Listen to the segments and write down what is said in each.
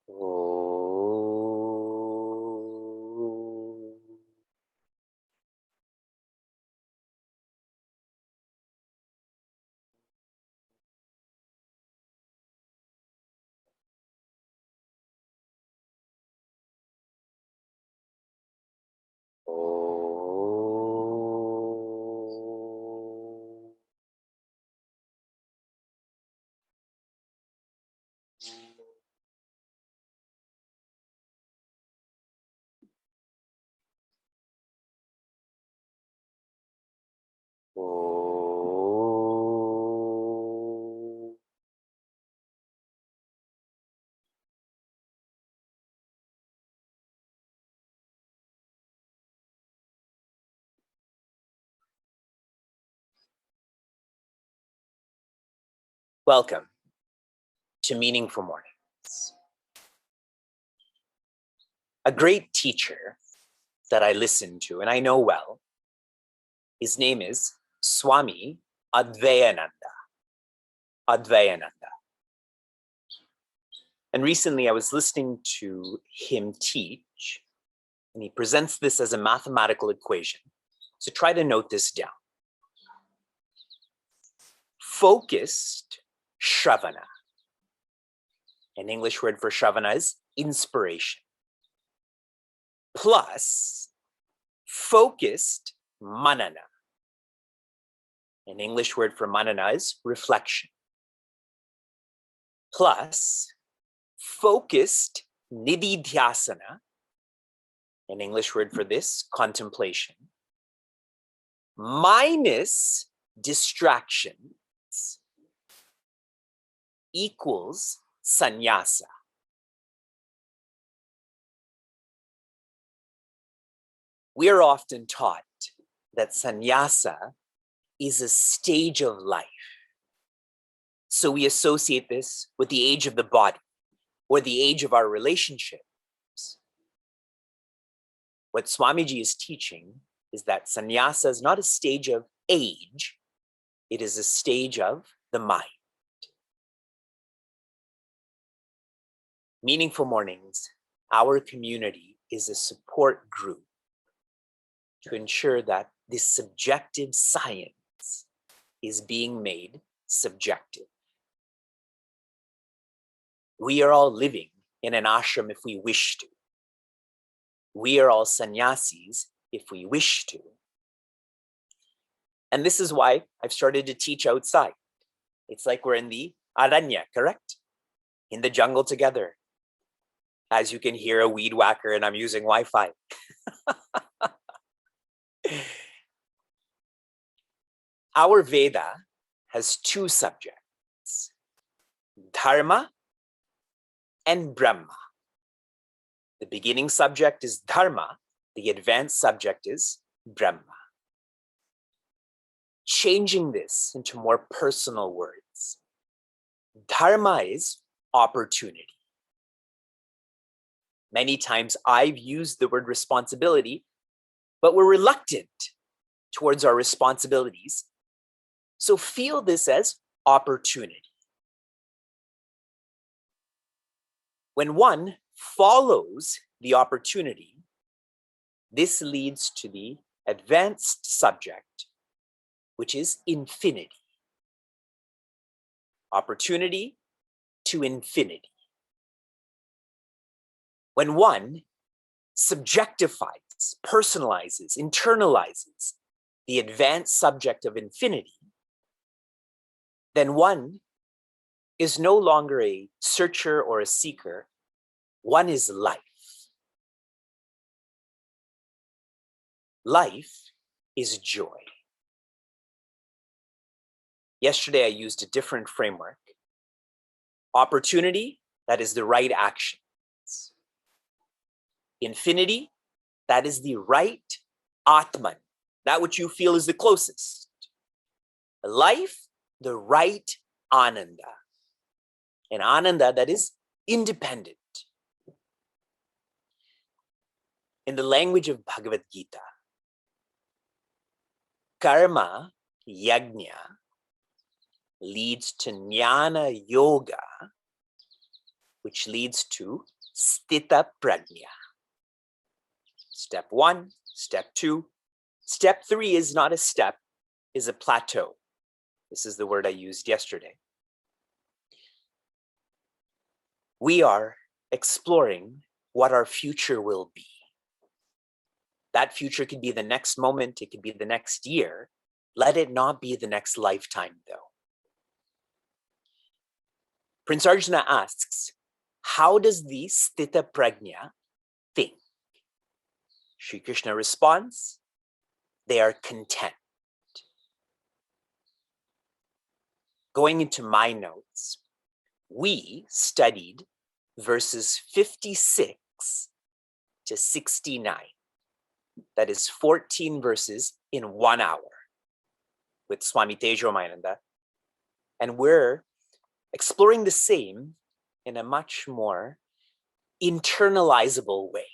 Oh. Oh. Oh. Welcome to Meaningful Mornings. A great teacher that I listen to and I know well, his name is Swami Advayananda. Advayananda. And recently I was listening to him teach, and he presents this as a mathematical equation. So try to note this down. Focused Shravana. An English word for Shravana is inspiration. Plus focused Manana. An English word for Manana is reflection. Plus focused Nididhyasana. An English word for this, contemplation. Minus distractions equals sannyasa. We are often taught that sannyasa is a stage of life. So we associate this with the age of the body or the age of our relationships. What Swamiji is teaching is that sannyasa is not a stage of age, it is a stage of the mind. Meaningful Mornings, our community is a support group to ensure that this subjective science is being made subjective. We are all living in an ashram if we wish to. We are all sannyasis if we wish to. And this is why I've started to teach outside. It's like we're in the aranya, correct? In the jungle together. As you can hear, a weed whacker, and I'm using Wi-Fi. Our Veda has two subjects, Dharma and Brahma. The beginning subject is Dharma, the advanced subject is Brahma. Changing this into more personal words, Dharma is opportunity. Many times I've used the word responsibility, but we're reluctant towards our responsibilities. So feel this as opportunity. When one follows the opportunity, this leads to the advanced subject, which is infinity. Opportunity to infinity. When one subjectifies, personalizes, internalizes the advanced subject of infinity, then one is no longer a searcher or a seeker. One is life. Life is joy. Yesterday, I used a different framework. Opportunity, that is the right actions. Infinity, that is the right Atman, that which you feel is the closest. Life, the right Ananda. And Ananda, that is independent. In the language of Bhagavad Gita, karma, yajna, leads to jnana yoga, which leads to Sthita prajna. Step 1, step 2. Step 3 is not a step, is a plateau. This is the word I used yesterday. We are exploring what our future will be. That future could be the next moment, it could be the next year. Let it not be the next lifetime, though. Prince Arjuna asks, how does the Sthita Prajna think? Sri Krishna responds, they are content. Going into my notes, we studied verses 56 to 69. That is 14 verses in 1 hour with Swami Tejomayananda. And we're exploring the same in a much more internalizable way.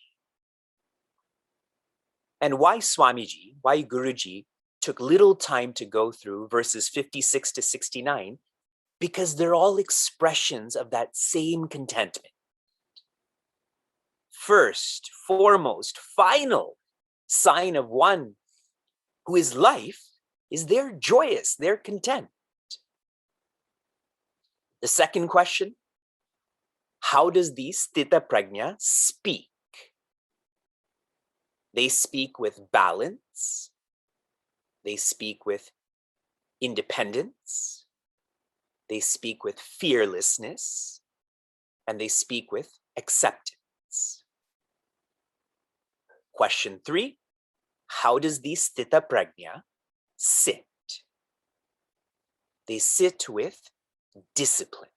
And why Swamiji, why Guruji took little time to go through verses 56 to 69, because they're all expressions of that same contentment. First, foremost, final sign of one who is life is they're joyous, they're content. The second question, how does the Sthita Prajna speak? They speak with balance, they speak with independence, they speak with fearlessness, and they speak with acceptance. Question 3, how does the Sthita Prajna sit? They sit with discipline.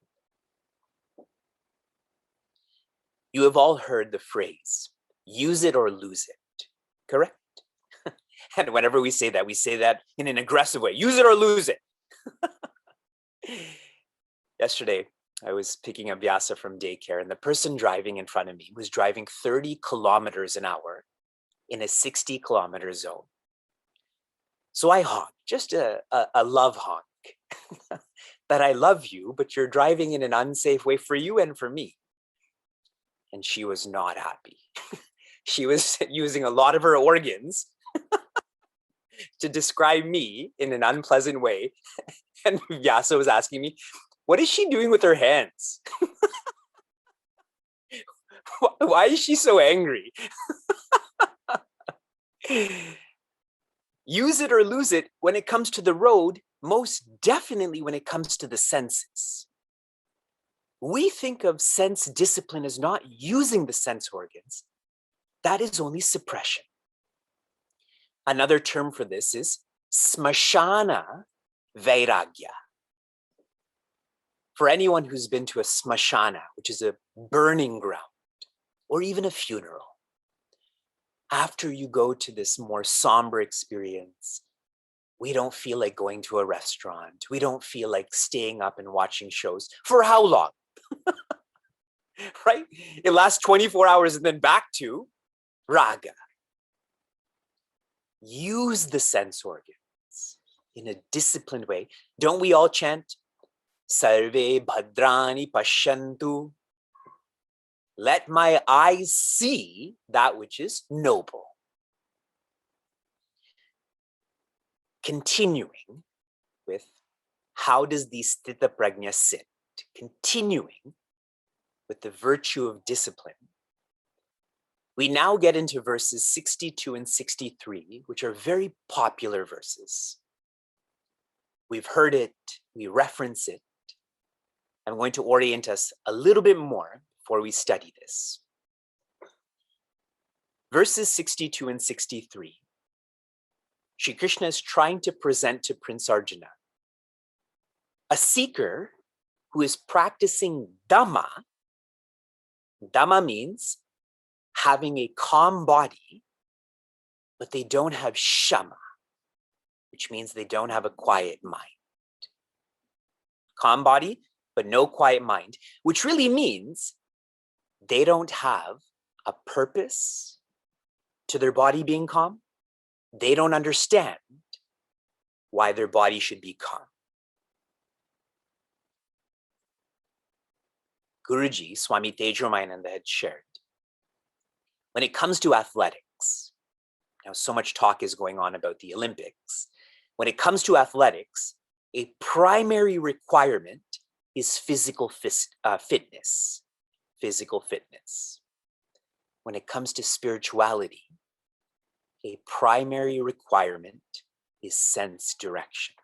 You have all heard the phrase, use it or lose it, correct? And whenever we say that in an aggressive way, use it or lose it. Yesterday, I was picking up Vyasa from daycare, and the person driving in front of me was driving 30 kilometers an hour in a 60-kilometer zone. So I honked, just a love honk, that I love you, but you're driving in an unsafe way for you and for me. And she was not happy. She was using a lot of her organs to describe me in an unpleasant way. And Vyasa was asking me, what is she doing with her hands? Why is she so angry? Use it or lose it when it comes to the road, most definitely when it comes to the senses. We think of sense discipline as not using the sense organs. That is only suppression. Another term for this is smashana vairagya. For anyone who's been to a smashana, which is a burning ground, or even a funeral, after you go to this more somber experience, we don't feel like going to a restaurant. We don't feel like staying up and watching shows. For how long? Right? It lasts 24 hours and then back to raga. Use the sense organs in a disciplined way. Don't we all chant, Sarve bhadrani pashyantu? Let my eyes see that which is noble. Continuing with how does the Sthita Prajna sit? Continuing with the virtue of discipline. We now get into verses 62 and 63, which are very popular verses. We've heard it, we reference it. I'm going to orient us a little bit more before we study this. Verses 62 and 63. Shri Krishna is trying to present to Prince Arjuna a seeker who is practicing Dhamma. Dhamma means having a calm body, but they don't have Shama, which means they don't have a quiet mind. Calm body, but no quiet mind, which really means they don't have a purpose to their body being calm. They don't understand why their body should be calm. Guruji, Swami Tejomayananda, had shared. When it comes to athletics, now so much talk is going on about the Olympics. When it comes to athletics, a primary requirement is physical fitness. Physical fitness. When it comes to spirituality, a primary requirement is sense direction.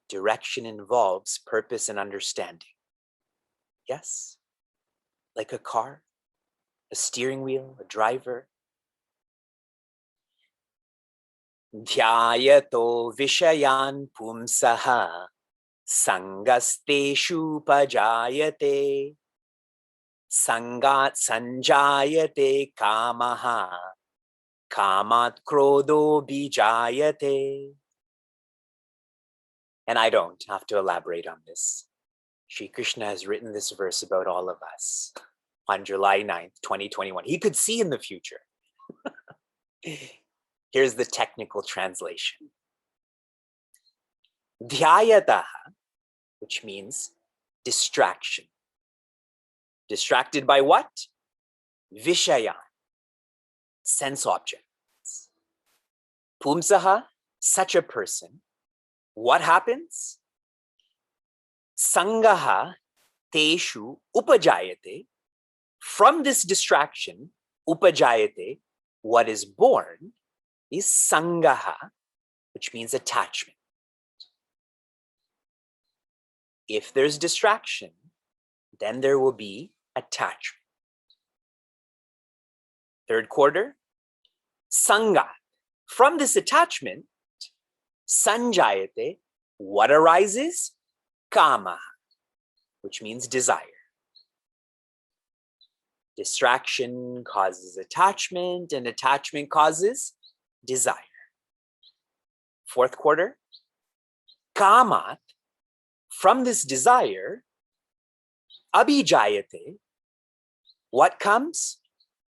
Direction involves purpose and understanding. Yes, like a car, a steering wheel, a driver. Dhyayato vishayan pumsaha sangasteshu pajayate sangat sanjayate kamaha kamat krodo bijayate. And I don't have to elaborate on this. Shri Krishna has written this verse about all of us on July 9th, 2021. He could see in the future. Here's the technical translation. Dhyayataha, which means distraction. Distracted by what? Vishayan, sense objects. Pumsaha, such a person. What happens? Sangaha teshu upajayate. From this distraction, upajayate, what is born is sangaha, which means attachment. If there's distraction, then there will be attachment. Third quarter, sanga. From this attachment, sanjayate, what arises? Kama, which means desire. Distraction causes attachment, and attachment causes desire. Fourth quarter, kamat, from this desire, abhijayate, what comes?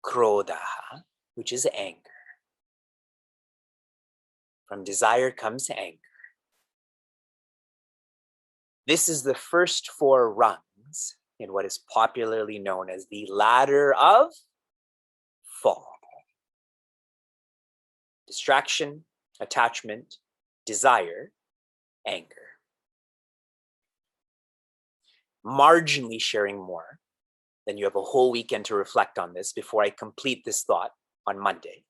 Krodaha, which is anger. From desire comes anger. This is the first 4 rungs in what is popularly known as the ladder of fall. Distraction, attachment, desire, anger. Marginally sharing more, then you have a whole weekend to reflect on this before I complete this thought on Monday.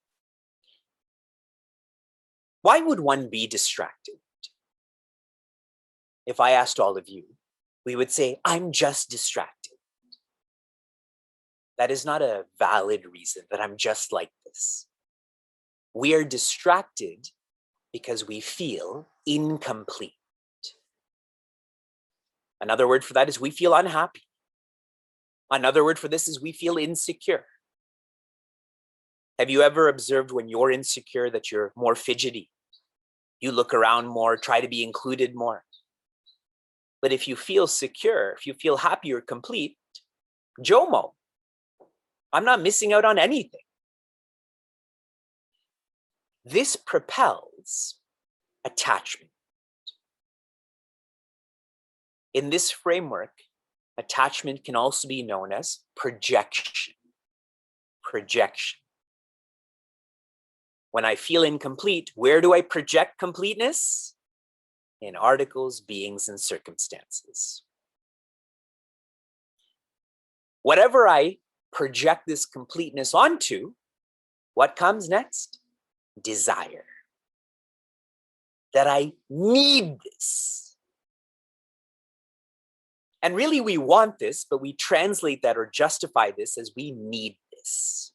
Why would one be distracted? If I asked all of you, we would say, I'm just distracted. That is not a valid reason that I'm just like this. We are distracted because we feel incomplete. Another word for that is we feel unhappy. Another word for this is we feel insecure. Have you ever observed when you're insecure that you're more fidgety? You look around more, try to be included more. But if you feel secure, if you feel happy or complete, Jomo, I'm not missing out on anything. This propels attachment. In this framework, attachment can also be known as projection. Projection. When I feel incomplete, where do I project completeness? In articles, beings, and circumstances. Whatever I project this completeness onto, what comes next? Desire. That I need this. And really we want this, but we translate that or justify this as we need this.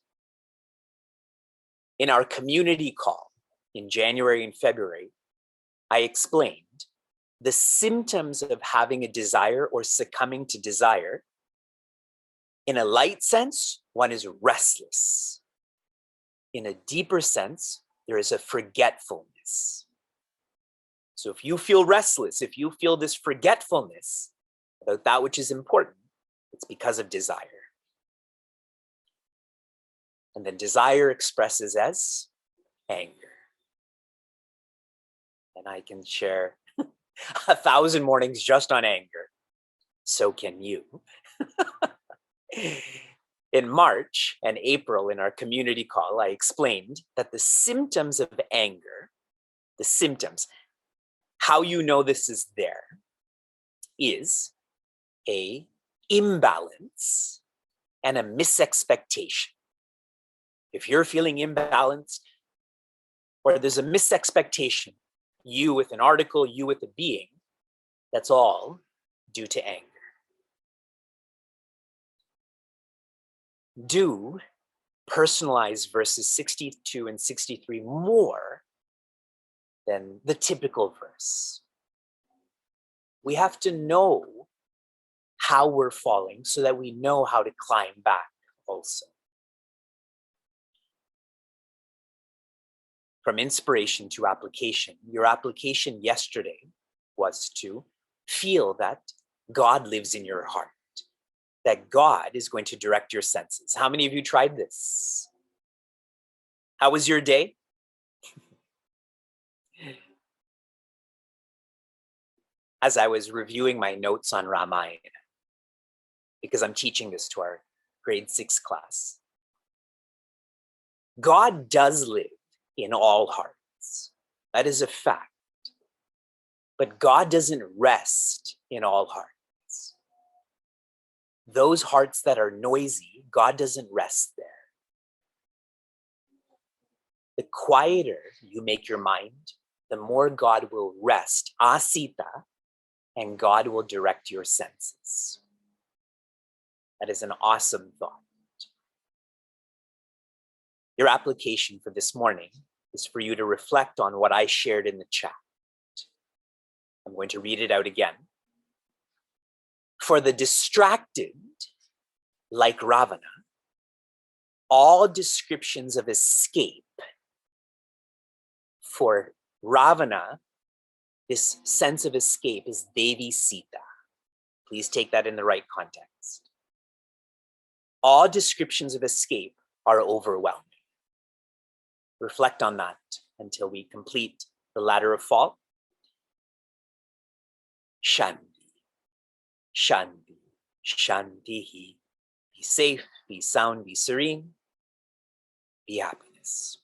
In our community call in January and February, I explained the symptoms of having a desire or succumbing to desire. In a light sense, one is restless. In a deeper sense, there is a forgetfulness. So if you feel restless, if you feel this forgetfulness about that which is important, it's because of desire. And then desire expresses as anger. And I can share 1,000 mornings just on anger. So can you. In March and April in our community call, I explained that the symptoms of anger, the symptoms, how you know this is there, is a imbalance and a misexpectation. If you're feeling imbalanced or there's a misexpectation, you with an article, you with a being, that's all due to anger. Do personalize verses 62 and 63 more than the typical verse. We have to know how we're falling so that we know how to climb back also. From inspiration to application, your application yesterday was to feel that God lives in your heart, that God is going to direct your senses. How many of you tried this? How was your day? As I was reviewing my notes on Ramayana, because I'm teaching this to our grade 6 class, God does live in all hearts. That is a fact. But God doesn't rest in all hearts. Those hearts that are noisy, God doesn't rest there. The quieter you make your mind, the more God will rest, asita, and God will direct your senses. That is an awesome thought. Your application for this morning is for you to reflect on what I shared in the chat. I'm going to read it out again. For the distracted, like Ravana, all descriptions of escape. For Ravana, this sense of escape is Devi Sita. Please take that in the right context. All descriptions of escape are overwhelming. Reflect on that until we complete the ladder of fall. Shanti, Shanti, Shantihi. Be safe, be sound, be serene, be happiness.